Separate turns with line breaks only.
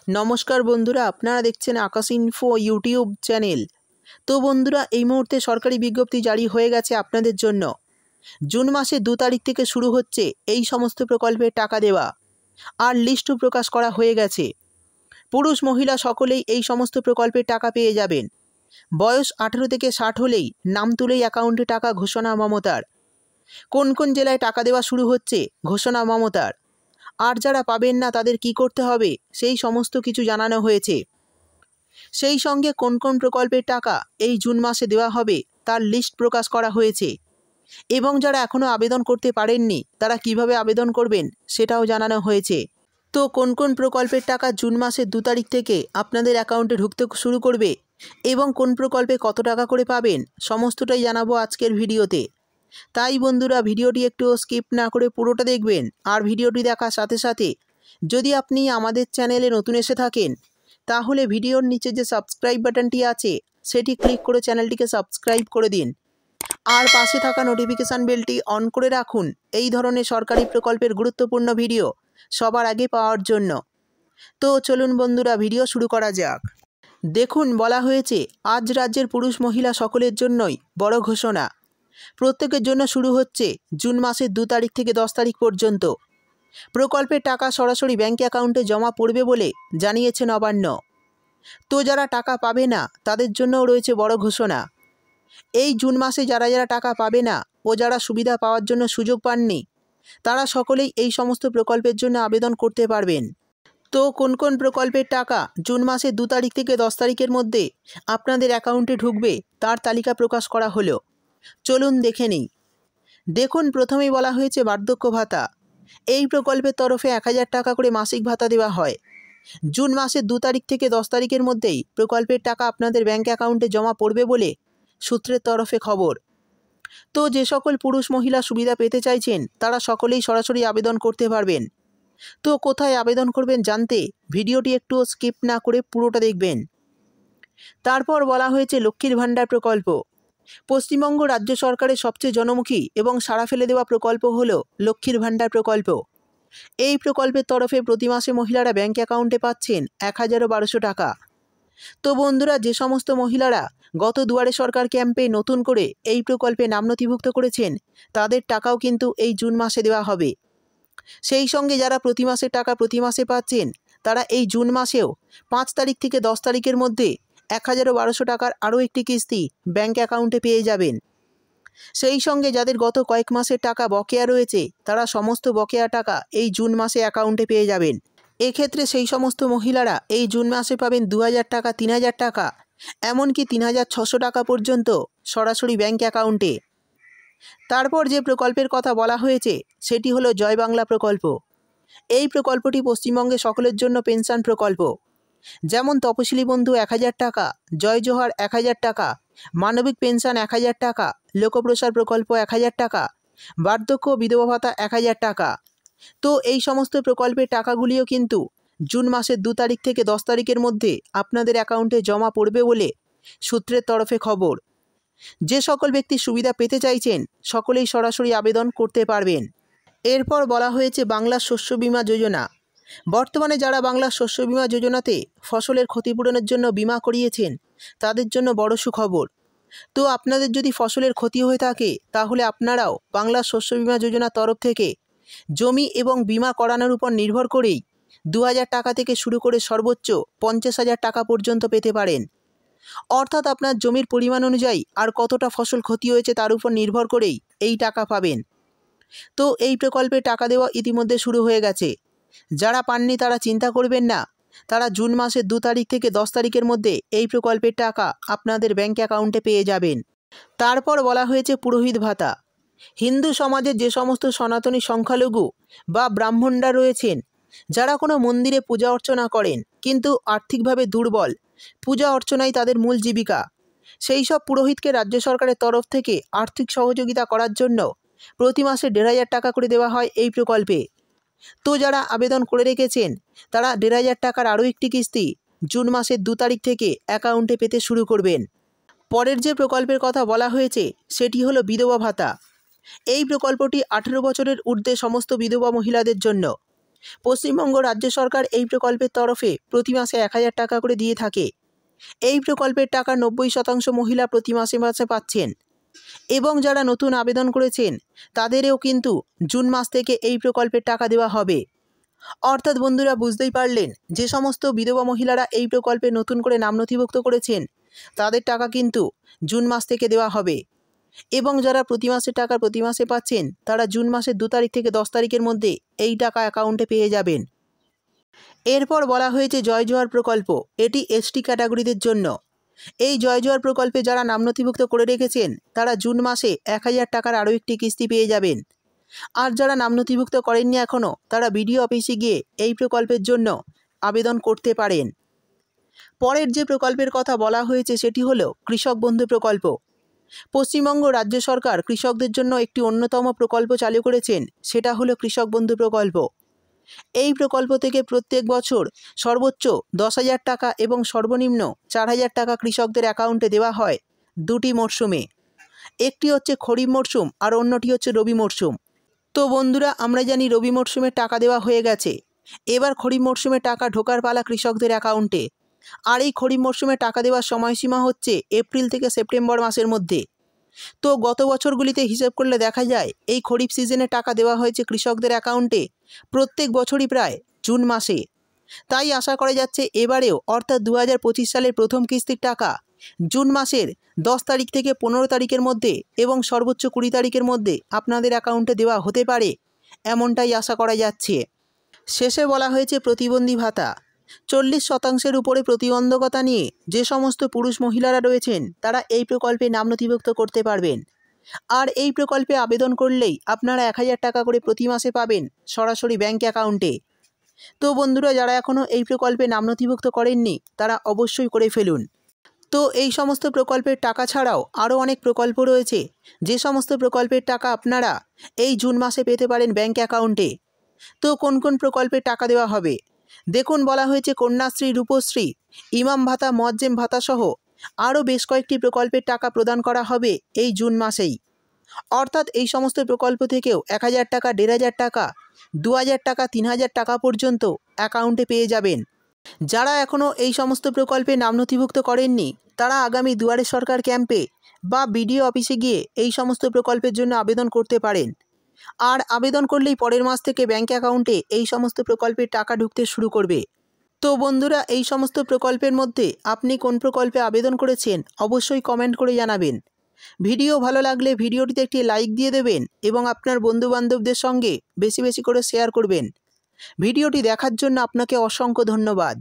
নমস্কার বন্ধুরা, আপনারা দেখছেন আকাশ ইনফো ইউটিউব চ্যানেল। তো বন্ধুরা, এই মুহূর্তে সরকারি বিজ্ঞপ্তি জারি হয়ে গেছে আপনাদের জন্য। জুন মাসে 2 তারিখ থেকে শুরু হচ্ছে এই সমস্ত প্রকল্পের টাকা দেওয়া, আর লিস্টও প্রকাশ করা হয়ে গেছে। পুরুষ মহিলা সকলেই এই সমস্ত প্রকল্পের টাকা পেয়ে যাবেন। বয়স 18 থেকে 60 হলেই নাম তুলেই অ্যাকাউন্টে টাকা ঘোষণা মমতার। কোন কোন জেলায় টাকা দেওয়া শুরু হচ্ছে ঘোষণা মমতার, আর যারা পাবেন না তাদের কি করতে হবে সেই সমস্ত কিছু জানানো হয়েছে। সেই সঙ্গে কোন কোন প্রকল্পের টাকা এই জুন মাসে দেওয়া হবে তার লিস্ট প্রকাশ করা হয়েছে, এবং যারা এখনও আবেদন করতে পারেননি তারা কিভাবে আবেদন করবেন সেটাও জানানো হয়েছে। তো কোন কোন প্রকল্পের টাকা জুন মাসের 2 তারিখ থেকে আপনাদের অ্যাকাউন্টে ঢুকতে শুরু করবে এবং কোন প্রকল্পে কত টাকা করে পাবেন সমস্তটাই জানাবো আজকের ভিডিওতে। তাই বন্ধুরা, ভিডিওটি একটু স্কিপ না করে পুরোটা দেখবেন। আর ভিডিওটি দেখার সাথে সাথে যদি আপনি আমাদের চ্যানেলে নতুন এসে থাকেন তাহলে ভিডিওর নিচে যে সাবস্ক্রাইব বাটনটি আছে সেটি ক্লিক করে চ্যানেলটিকে সাবস্ক্রাইব করে দিন, আর পাশে থাকা নোটিফিকেশান বেলটি অন করে রাখুন এই ধরনের সরকারি প্রকল্পের গুরুত্বপূর্ণ ভিডিও সবার আগে পাওয়ার জন্য। তো চলুন বন্ধুরা, ভিডিও শুরু করা যাক। দেখুন, বলা হয়েছে আজ রাজ্যের পুরুষ মহিলা সকলের জন্যই বড় ঘোষণা। প্রত্যেকের জন্য শুরু হচ্ছে জুন মাসের 2 তারিখ থেকে 10 তারিখ পর্যন্ত। প্রকল্পের টাকা সরাসরি ব্যাঙ্ক অ্যাকাউন্টে জমা পড়বে বলে জানিয়েছে নবান্ন। তো যারা টাকা পাবে না তাদের জন্যও রয়েছে বড় ঘোষণা। এই জুন মাসে যারা যারা টাকা পাবে না ও যারা সুবিধা পাওয়ার জন্য সুযোগ পাননি তারা সকলেই এই সমস্ত প্রকল্পের জন্য আবেদন করতে পারবেন। তো কোন কোন প্রকল্পের টাকা জুন মাসের 2 তারিখ থেকে 10 তারিখের মধ্যে আপনাদের অ্যাকাউন্টে ঢুকবে তার তালিকা প্রকাশ করা হলো। চলুন দেখে নিই। দেখুন, প্রথমেই বলা হয়েছে বার্ধক্য ভাতা। এই প্রকল্পের তরফে 1000 টাকা করে মাসিক ভাতা দেওয়া হয়। জুন মাসের 2 তারিখ থেকে 10 তারিখের মধ্যেই প্রকল্পের টাকা আপনাদের ব্যাঙ্ক অ্যাকাউন্টে জমা পড়বে বলে সূত্রের তরফে খবর। তো যে সকল পুরুষ মহিলা সুবিধা পেতে চাইছেন তারা সকলেই সরাসরি আবেদন করতে পারবেন। তো কোথায় আবেদন করবেন জানতে ভিডিওটি একটু স্কিপ না করে পুরোটা দেখবেন। তারপর বলা হয়েছে লক্ষ্মীর ভাণ্ডার প্রকল্প। পশ্চিমবঙ্গ রাজ্য সরকারের সবচেয়ে জনমুখী এবং সাড়া ফেলে দেওয়া প্রকল্প হল লক্ষ্মীর ভাণ্ডার প্রকল্প। এই প্রকল্পের তরফে প্রতি মাসে মহিলারা ব্যাঙ্ক অ্যাকাউন্টে পাচ্ছেন 1012 টাকা। তো বন্ধুরা, যে সমস্ত মহিলারা গত দুয়ারে সরকার ক্যাম্পে নতুন করে এই প্রকল্পে নাম নথিভুক্ত করেছেন তাদের টাকাও কিন্তু এই জুন মাসে দেওয়া হবে। সেই সঙ্গে যারা প্রতি মাসের টাকা প্রতি মাসে পাচ্ছেন তারা এই জুন মাসেও 5 তারিখ থেকে 10 তারিখের মধ্যে 1012 টাকার আরও একটি কিস্তি ব্যাঙ্ক অ্যাকাউন্টে পেয়ে যাবেন। সেই সঙ্গে যাদের গত কয়েক মাসের টাকা বকেয়া রয়েছে তারা সমস্ত বকেয়া টাকা এই জুন মাসে অ্যাকাউন্টে পেয়ে যাবেন। এক্ষেত্রে সেই সমস্ত মহিলারা এই জুন মাসে পাবেন 2000 টাকা, 3000 টাকা, এমনকি 3600 টাকা পর্যন্ত সরাসরি ব্যাঙ্ক অ্যাকাউন্টে। তারপর যে প্রকল্পের কথা বলা হয়েছে সেটি হলো জয় বাংলা প্রকল্প। এই প্রকল্পটি পশ্চিমবঙ্গে সকলের জন্য পেনশন প্রকল্প। যেমন তপশিলি বন্ধু 1000 টাকা, জয় জোহার 1000 টাকা, মানবিক পেনশন 1000 টাকা, লোকপ্রসার প্রকল্প 1000 টাকা, বার্ধক্য বিধবা ভাতা 1000 টাকা। তো এই সমস্ত প্রকল্পের টাকাগুলিও কিন্তু জুন মাসের 2 তারিখ থেকে 10 তারিখের মধ্যে আপনাদের অ্যাকাউন্টে জমা পড়বে বলে সূত্রের তরফে খবর। যে সকল ব্যক্তি সুবিধা পেতে চাইছেন সকলেই সরাসরি আবেদন করতে পারবেন। এরপর বলা হয়েছে বাংলা শস্য বীমা যোজনা। বর্তমানে যারা বাংলা শস্য বীমা যোজনাতে ফসলের ক্ষতিপূরণের জন্য বীমা করিয়েছেন তাদের জন্য বড় সুখবর। তো আপনাদের যদি ফসলের ক্ষতি হয়ে থাকে তাহলে আপনারাও বাংলা শস্য বীমা যোজনার তরফ থেকে জমি এবং বীমা করানোর উপর নির্ভর করেই 2000 টাকা থেকে শুরু করে সর্বোচ্চ 50,000 টাকা পর্যন্ত পেতে পারেন। অর্থাৎ আপনার জমির পরিমাণ অনুযায়ী আর কতটা ফসল ক্ষতি হয়েছে তার উপর নির্ভর করেই এই টাকা পাবেন। তো এই প্রকল্পে টাকা দেওয়া ইতিমধ্যে শুরু হয়ে গেছে। যারা পাননি তারা চিন্তা করবেন না, তারা জুন মাসের 2 তারিখ থেকে 10 তারিখের মধ্যে এই প্রকল্পের টাকা আপনাদের ব্যাঙ্ক অ্যাকাউন্টে পেয়ে যাবেন। তারপর বলা হয়েছে পুরোহিত ভাতা। হিন্দু সমাজের যে সমস্ত সনাতনী সংখ্যালঘু বা ব্রাহ্মণরা রয়েছেন যারা কোনো মন্দিরে পূজা অর্চনা করেন কিন্তু আর্থিকভাবে দুর্বল, পূজা অর্চনাই তাদের মূল জীবিকা, সেই সব পুরোহিতকে রাজ্য সরকারের তরফ থেকে আর্থিক সহযোগিতা করার জন্য প্রতি মাসে 1500 টাকা করে দেওয়া হয় এই প্রকল্পে। তো যারা আবেদন করে রেখেছেন তারা 1500 টাকার আরও একটি কিস্তি জুন মাসের 2 তারিখ থেকে অ্যাকাউন্টে পেতে শুরু করবেন। পরের যে প্রকল্পের কথা বলা হয়েছে সেটি হলো বিধবা ভাতা। এই প্রকল্পটি 18 বছরের ঊর্ধ্বে সমস্ত বিধবা মহিলাদের জন্য। পশ্চিমবঙ্গ রাজ্য সরকার এই প্রকল্পের তরফে প্রতি মাসে 1000 টাকা করে দিয়ে থাকে। এই প্রকল্পের টাকা 90% মহিলা প্রতি মাসে মাসে পাচ্ছেন এবং যারা নতুন আবেদন করেছেন তাদেরও কিন্তু জুন মাস থেকে এই প্রকল্পের টাকা দেওয়া হবে। অর্থাৎ বন্ধুরা বুঝতেই পারলেন, যে সমস্ত বিধবা মহিলারা এই প্রকল্পে নতুন করে নাম নথিভুক্ত করেছেন তাদের টাকা কিন্তু জুন মাস থেকে দেওয়া হবে এবং যারা প্রতি মাসে টাকা প্রতি মাসে পাচ্ছেন তারা জুন মাসের 2 তারিখ থেকে 10 তারিখের মধ্যে এই টাকা অ্যাকাউন্টে পেয়ে যাবেন। এরপর বলা হয়েছে জয় জোহার প্রকল্প, এটি এসটি ক্যাটাগরিদের জন্য। এই জয় জোহার প্রকল্পে যারা নাম নথিভুক্ত করে রেখেছেন তারা জুন মাসে 1000 টাকার আরও একটি কিস্তি পেয়ে যাবেন। আর যারা নাম নথিভুক্ত করেননি এখনও, তারা বিডিও অফিসে গিয়ে এই প্রকল্পের জন্য আবেদন করতে পারেন। পরের যে প্রকল্পের কথা বলা হয়েছে সেটি হলো কৃষক বন্ধু প্রকল্প। পশ্চিমবঙ্গ রাজ্য সরকার কৃষকদের জন্য একটি অন্যতম প্রকল্প চালু করেছেন, সেটা হলো কৃষক বন্ধু প্রকল্প। এই প্রকল্প থেকে প্রত্যেক বছর সর্বোচ্চ 10,000 টাকা এবং সর্বনিম্ন 4,000 টাকা কৃষকদের অ্যাকাউন্টে দেওয়া হয় দুটি মরশুমে। একটি হচ্ছে খরিফ মরশুম আর অন্যটি হচ্ছে রবি মরশুম। তো বন্ধুরা, আমরা জানি রবি মরশুমে টাকা দেওয়া হয়ে গেছে, এবার খরিফ মরশুমে টাকা ঢোকার পালা কৃষকদের অ্যাকাউন্টে। আর এই খরিফ মরশুমে টাকা দেওয়ার সময়সীমা হচ্ছে এপ্রিল থেকে সেপ্টেম্বর মাসের মধ্যে। তো গত বছরগুলিতে হিসেব করলে দেখা যায় এই খরিফ সিজনে টাকা দেওয়া হয়েছে কৃষকদের অ্যাকাউন্টে প্রত্যেক বছরই প্রায় জুন মাসে। তাই আশা করা যাচ্ছে এবারেও অর্থাৎ 2025 সালের প্রথম কিস্তির টাকা জুন মাসের 10 তারিখ থেকে 15 তারিখের মধ্যে এবং সর্বোচ্চ 20 তারিখের মধ্যে আপনাদের অ্যাকাউন্টে দেওয়া হতে পারে, এমনটাই আশা করা যাচ্ছে। শেষে বলা হয়েছে প্রতিবন্ধী ভাতা। 40% উপরে প্রতিবন্ধকতা নিয়ে যে সমস্ত পুরুষ মহিলারা রয়েছেন তারা এই প্রকল্পে নাম নথিভুক্ত করতে পারবেন। আর এই প্রকল্পে আবেদন করলেই আপনারা 1000 টাকা করে প্রতি মাসে পাবেন সরাসরি ব্যাঙ্ক অ্যাকাউন্টে। তো বন্ধুরা, যারা এখনও এই প্রকল্পে নাম নথিভুক্ত করেননি তারা অবশ্যই করে ফেলুন। তো এই সমস্ত প্রকল্পের টাকা ছাড়াও আরও অনেক প্রকল্প রয়েছে, যে সমস্ত প্রকল্পের টাকা আপনারা এই জুন মাসে পেতে পারেন ব্যাঙ্ক অ্যাকাউন্টে। তো কোন কোন প্রকল্পে টাকা দেওয়া হবে দেখুন, বলা হয়েছে কন্যাশ্রী, রূপশ্রী, ইমাম ভাতা, মোয়াজ্জেম ভাতা সহ আরও বেশ কয়েকটি প্রকল্পের টাকা প্রদান করা হবে এই জুন মাসেই। অর্থাৎ এই সমস্ত প্রকল্প থেকেও 1000 টাকা, 1500 টাকা, 2000 টাকা, 3000 টাকা পর্যন্ত অ্যাকাউন্টে পেয়ে যাবেন। যারা এখনও এই সমস্ত প্রকল্পে নাম নথিভুক্ত করেননি তারা আগামী দুয়ারে সরকার ক্যাম্পে বা বিডিও অফিসে গিয়ে এই সমস্ত প্রকল্পের জন্য আবেদন করতে পারেন। আর আবেদন করলেই পরের মাস থেকে ব্যাঙ্ক অ্যাকাউন্টে এই সমস্ত প্রকল্পের টাকা ঢুকতে শুরু করবে। তো বন্ধুরা, এই সমস্ত প্রকল্পের মধ্যে আপনি কোন প্রকল্পে আবেদন করেছেন অবশ্যই কমেন্ট করে জানাবেন। ভিডিও ভালো লাগলে ভিডিওটিতে একটি লাইক দিয়ে দেবেন এবং আপনার বন্ধুবান্ধবদের সঙ্গে বেশি বেশি করে শেয়ার করবেন। ভিডিওটি দেখার জন্য আপনাকে অসংখ্য ধন্যবাদ।